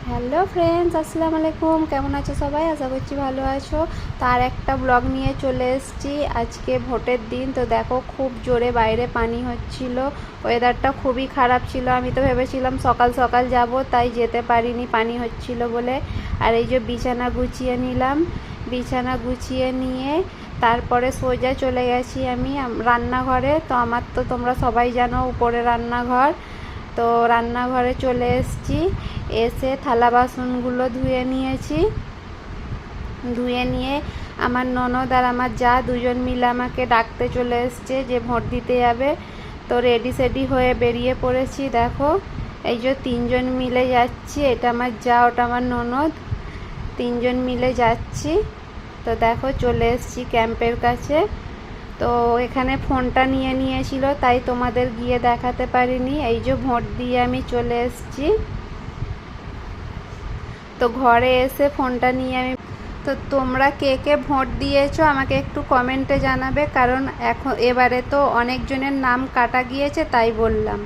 Hello friends, আসসালামু আলাইকুম। কেমন আছো সবাই? আশা করছি ভালো আছো। তার একটা ব্লগ নিয়ে চলে এসেছি। আজকে ভোটের দিন, তো দেখো খুব জোরে বাইরে পানি হচ্ছিল। ওয়েদারটা খুবই খারাপ ছিল। আমি তো ভেবেছিলাম সকাল সকাল যাব, তাই যেতে পারিনি পানি হচ্ছিল বলে। আর এই যে বিছানা গুছিয়ে নিলাম। বিছানা গুছিয়ে নিয়ে তারপরে সোজা চলে গেছি আমি রান্নাঘরে। তো আমার তো তোমরা সবাই জানো উপরে রান্নাঘর। তো রান্নাঘরে চলে এসেছি। এসে থালা বাসনগুলো ধুয়ে নিয়েছি। ধুয়ে নিয়ে আমার ননদ আর আমার যা দুজন মিলে আমাকে ডাকতে চলে এসছে যে ভোট দিতে যাবে। তো রেডি সেডি হয়ে বেরিয়ে পড়েছি। দেখো এই যে তিনজন মিলে যাচ্ছি। এটা আমার যা, ওটা আমার ননদ, তিনজন মিলে যাচ্ছি। তো দেখো চলে এসেছি ক্যাম্পের কাছে। তো এখানে ফোনটা নিয়ে নিয়েছিল, তাই তোমাদের গিয়ে দেখাতে পারিনি। এই যে ভোট দিয়ে আমি চলে এসেছি। তো ঘরে এসে ফোনটা নিয়ে আমি, তো তোমরা কে কে ভোট দিয়েছো আমাকে একটু কমেন্টে জানাবে, কারণ এবারে তো অনেকজনের নাম কাটা গিয়েছে, তাই বললাম।